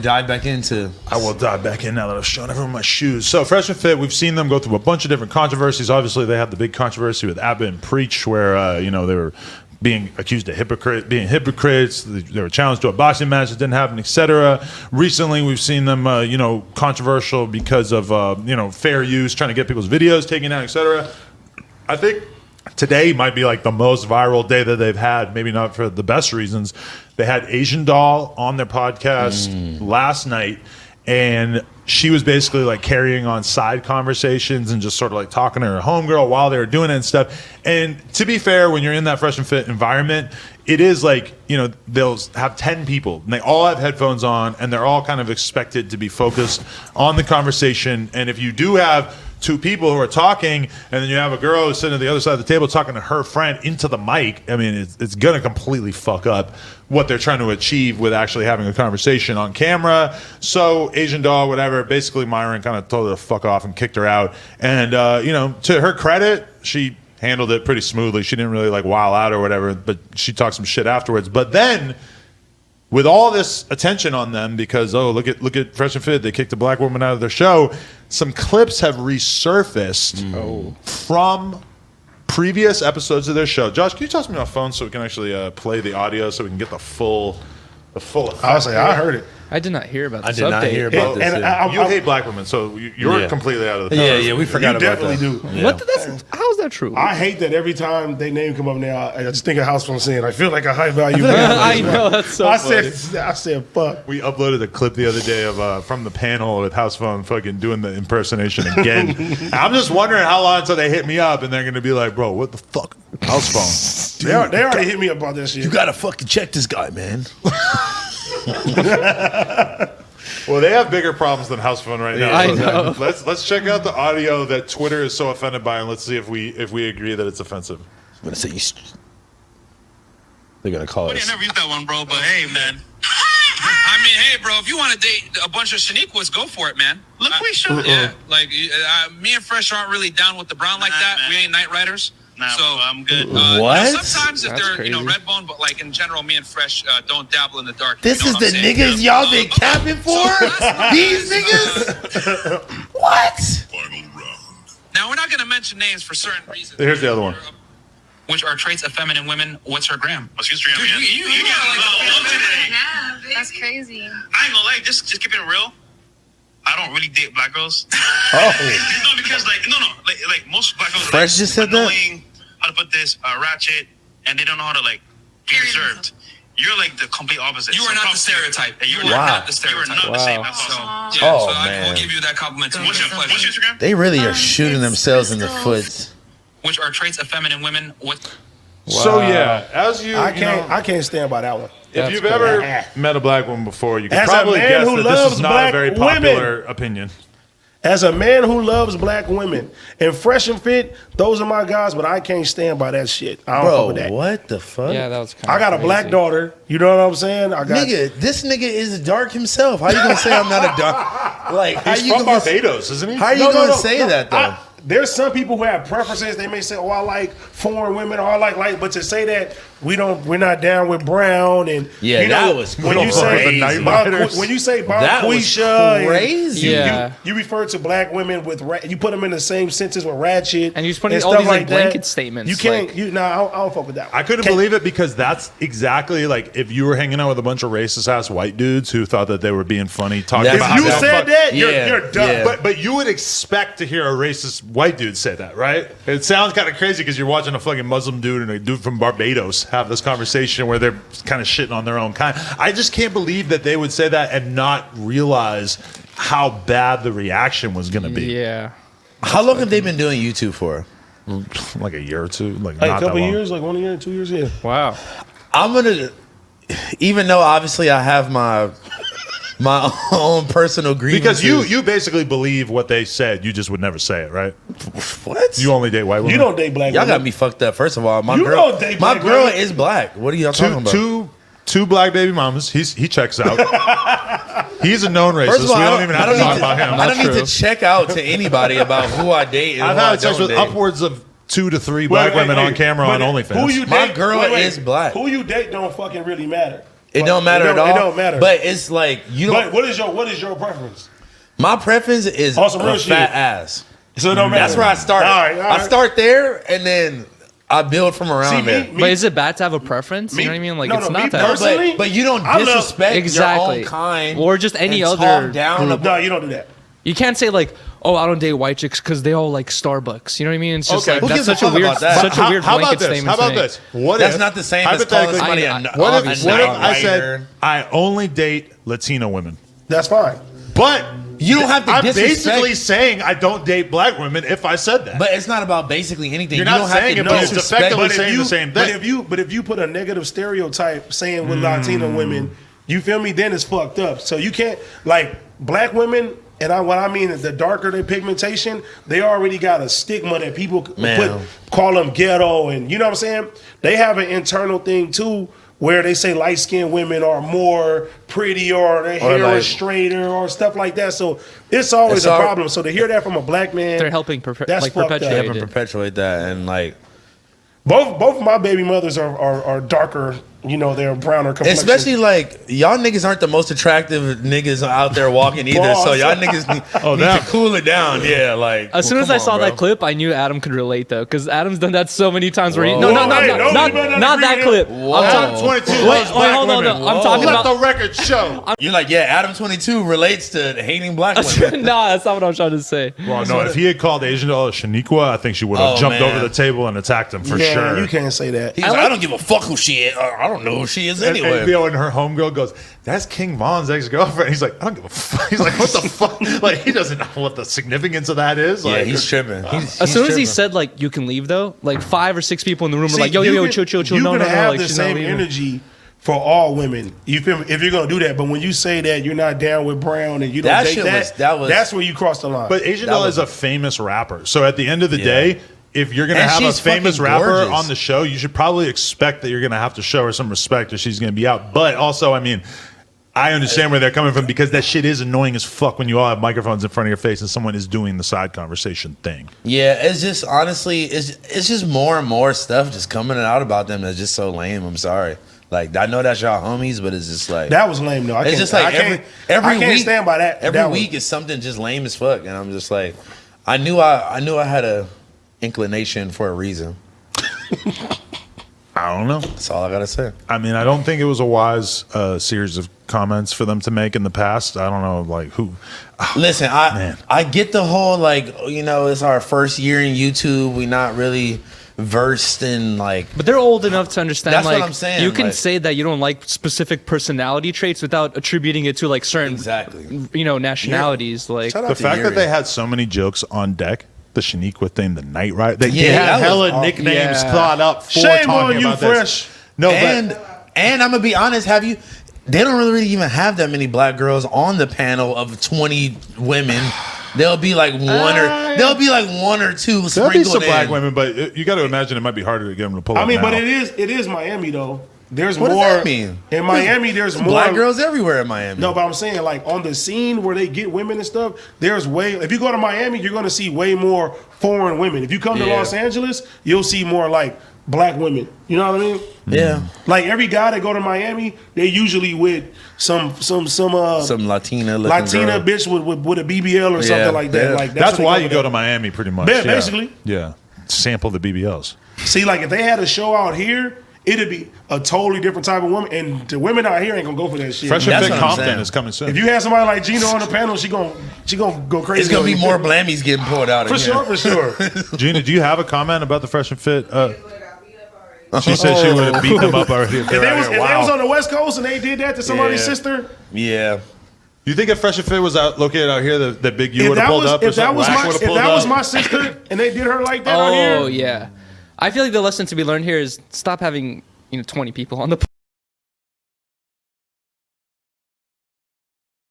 Dive back into. I will dive back in now that I've shown everyone my shoes. So Fresh and Fit, we've seen them go through a bunch of different controversies. Obviously, they had the big controversy with Abbott and Preach, where they were being accused of being hypocrites. They were challenged to a boxing match that didn't happen, etc. Recently, we've seen them, controversial because of fair use, trying to get people's videos taken down, etc. I think today might be like the most viral day that they've had, maybe not for the best reasons. They had Asian Doll on their podcast last night, and she was basically like carrying on side conversations and just sort of like talking to her homegirl while they were doing it and stuff. And to be fair, when you're in that Fresh and Fit environment, it is like, they'll have 10 people and they all have headphones on and they're all kind of expected to be focused on the conversation. And if you do have two people who are talking and then you have a girl who's sitting at the other side of the table talking to her friend into the mic, I mean, it's going to completely fuck up what they're trying to achieve with actually having a conversation on camera. So Asian Doll, whatever, basically Myron kind of told her to fuck off and kicked her out. And, to her credit, she handled it pretty smoothly. She didn't really like wild out or whatever, but she talked some shit afterwards. But then with all this attention on them because, look at Fresh and Fit, they kicked a black woman out of their show, some clips have resurfaced from previous episodes of their show. Josh, can you toss me my phone so we can actually play the audio so we can get the full effect? I heard it. I did not hear about this. I did not hear about this. And You hate black women, so you're completely out of the picture. Yeah, we forgot about that. You definitely do. Yeah. What? How is that true? I hate that every time they name come up now, I just think of House Phone saying, I feel like a high value man. I know, that's so funny. I said, fuck. We uploaded a clip the other day of from the panel with House Phone fucking doing the impersonation again. I'm just wondering how long until they hit me up and they're going to be like, bro, what the fuck? House Phone. They already hit me up about that shit. You gotta fucking check this guy, man. Well, they have bigger problems than House Phone right now. I know. Let's check out the audio that Twitter is so offended by, and let's see if we agree that it's offensive. I'm gonna say they're gonna call I us. never used that one, bro. But hey, man. I mean, hey, bro. If you want to date a bunch of Shaniquas, go for it, man. Look, we should. Yeah, like me and Fresh aren't really down with the brown like that. Man. We ain't night riders. Nah, so I'm good. What? Sometimes if That's they're crazy. red bone, but like in general, me and Fresh don't dabble in the dark. This you is know the what I'm saying? niggas y'all been capping for? These niggas? What? Now we're not gonna mention names for certain reasons. Here's the other one. Which are traits of feminine women? What's her gram? What's your gram? Dude, you got like That's crazy. I ain't gonna lie, just keep it real. I don't really date black girls. Oh. No, because like most black girls Fresh just said that? annoying, how to put this, ratchet, and they don't know how to like be reserved. You're like the complete opposite. You are not the stereotype. You are not the stereotype. You are not the same. That's awesome. Oh, so I man. will give you that compliment too. What's your Instagram? They really are shooting themselves in the crystals. foot. Which are traits of feminine women? What? So yeah, as I can't stand by that one. if you've ever met a black woman before, you can As a probably man guess who that this loves is not a black very popular opinion. As a man who loves black women and Fresh and Fit, those are my guys, but I can't stand by that shit. I don't fuck with Bro, that. what the fuck? Yeah, that was kind of I got a black daughter. You know what I'm saying? I got Nigga, this nigga is dark himself. How you gonna say I'm not a dark? Like, how He's you from gonna Barbados, isn't he? How you gonna say that though? There's some people who have preferences. They may say, "Oh, I like foreign women," or "I like light," but to say that we're not down with brown and Yeah, that was when you crazy. say when you say That was Bonquisha, crazy. Yeah. you refer to black women with you put them in the same sentence with ratchet, And you just put in all stuff these, like, that. blanket statements, You can't. like- I don't fuck with that. I couldn't believe it because that's exactly like if you were hanging out with a bunch of racist ass white dudes who thought that they were being funny, talking That's about If you how said that, Yeah, you're dumb. yeah. But you would expect to hear a racist white dude say that, right? It sounds kind of crazy because you're watching a fucking Muslim dude and a dude from Barbados have this conversation where they're kind of shitting on their own kind. I just can't believe that they would say that and not realize how bad the reaction was going to be. Yeah. How long have they been doing YouTube for? Like a year or two, like Like not a couple that long. years, like 1 year, 2 years, yeah. Wow. I'm gonna, even though obviously I have my own personal grievances. Because you basically believe what they said, you just would never say it, right? What? You only date white women. You don't date black Y'all women. got me fucked up. First of all, my You girl, don't date my black girl women. is black. What are y'all talking about? Two black baby mamas. He checks out. He's a known racist. First of all, we don't even have to talk about him. I don't need true. to check out to anybody about who I date and I've who I had sex don't with date. upwards of 2 to 3 black women on camera on OnlyFans. Who you My date, girl is black. Who you date don't fucking really matter. It don't matter at all. It don't matter. But it's like you don't. But what is your preference? My preference is On some real a shit. fat ass. So it don't matter. That's where I start. All right. I start there and then I build from around there. But is it bad to have a preference? You know what I mean? Like, it's not that. personally, But you don't I love- disrespect Exactly. your own kind Or just any and other talk down group. about. No, you don't do that. You can't say like, oh, I don't date white chicks because they all like Starbucks. You know what I mean? It's just Okay. like Who that's gives a such a fuck weird, about that? such a weird How about blanket this? statement. How about to make. this? What That's if, not the same as calling hypothetically, somebody I- a what a if, what if night I said rider. I only date Latino women, That's fine. but You don't have to I'm disrespect- basically saying I don't date black women if I said that. But it's not about basically anything. You're you not don't saying have it, to but it's disrespect. effectively saying the same thing. But if you put a negative stereotype saying with Latino women, you feel me? Then it's fucked up. So you can't like black women. And what I mean is the darker their pigmentation, they already got a stigma that people call them ghetto, and you know what I'm saying? They have an internal thing too where they say light skinned women are more pretty or their hair like- is straighter or stuff like that. So it's always It's a all- problem. So to hear that from a black man, They're helping that's like fucked up. perpetuate Never it. perpetuate that and like Both of my baby mothers are darker, you know, they're browner complexion. especially like y'all niggas aren't the most attractive niggas out there walking either. So y'all niggas need damn. to cool it down. Yeah, like As soon well, as I come saw on, that bro. clip, I knew Adam could relate though, because Adam's done that so many times. Where he, Whoa. no, Whoa, hey, no, not you better not that agree clip. with Whoa. I'm Adam talking. 22 Wait, loves black hold on, women. no, I'm talking Let about. the record show. You're like, yeah, Adam 22 relates to hating black women. Nah, that's not what I'm trying to say. Well, no, if he had called Asian doll Shaniqua, I think she would have Oh, jumped man. over the table and attacked him for yeah, sure. you can't say that. He's like, I don't give a fuck who she is. I don't know who she is And, anyway. and, and her homegirl goes, "That's King Von's ex-girlfriend." He's like, "I don't give a fuck." He's like, "What the fuck?" Like, he doesn't know what the significance of that is. yeah, Like, he's tripping. As soon as he said like you can leave though, like 5 or 6 people in the room were like, yo, chill. You No, can no, have like the she's not same leaving. energy for all women. You feel me? If you're gonna do that, but when you say that you're not down with brown and you don't That date shit that, was- that's where you cross the line. But Asian That Doll was- is a famous rapper. So at the end of the Yeah. day, if you're gonna And have a she's famous fucking rapper gorgeous. on the show, you should probably expect that you're gonna have to show her some respect or she's gonna be out. But also, I mean, I understand where they're coming from because that shit is annoying as fuck when you all have microphones in front of your face and someone is doing the side conversation thing. Yeah, it's just honestly, it's just more and more stuff just coming out about them that's just so lame. I'm sorry. Like I know that's y'all homies, but it's just like that was lame though. I it's can't, just like I can't, every I can't week, stand by that. Every that week is something just lame as fuck, and I'm just like, I knew I had a inclination for a reason. I don't know. That's all I gotta say. I mean, I don't think it was a wise series of comments for them to make in the past. I don't know, like who. Listen, Man. I get the whole like, you know, it's our first year in YouTube. We not really versed in like. But they're old enough to understand. That's what like, I'm saying, You can like- say that you don't like specific personality traits without attributing it to like certain, Exactly. you know, nationalities. Like, Shout out The to fact Yuri. that they had so many jokes on deck, the Shaniqua thing, the Night Rider, they Yeah, had that was hella awful. nicknames Yeah. thought up for Shame talking on you, about this. Fresh. No, and but and I'm gonna be honest. They don't really even have that many black girls on the panel of 20 women. There'll be like one or two there'll be sprinkled some black in. women, but you got to imagine it might be harder to get them to pull up I mean, now. but it is Miami though. There's What more. does that mean? In Miami, there's more Black girls everywhere in Miami. No, but I'm saying like on the scene where they get women and stuff, there's way. If you go to Miami, you're gonna see way more foreign women. If you come to Yeah. Los Angeles, you'll see more like black women. You know what I mean? yeah, Like every guy that go to Miami, they usually with some Latina looking Latina girl. bitch with a BBL or something like that. yeah. Like That's what why they you go to Miami, pretty much. Yeah, basically. Yeah, sample the BBLs. See, like if they had a show out here, it'd be a totally different type of woman, and the women out here ain't gonna go for that shit. Fresh and That's Fit what I'm Compton saying. is coming soon. If you had somebody like Gina on the panel, she gonna go crazy. It's gonna be on you. more blammies getting pulled out. for in here. sure, for sure. Gina, do you have a comment about the Fresh and Fit? She said she would have beat them up already. If If they they were was out if here. they was Wow. on the West Coast and they did that to somebody's Yeah. sister, Yeah, You think if Fresh and Fit was located out here, that Big U if would have that pulled was up? Or if that something? was Rack my would've if pulled that was up? my sister and they did her like that out oh here, yeah. I feel like the lesson to be learned here is stop having 20 people on the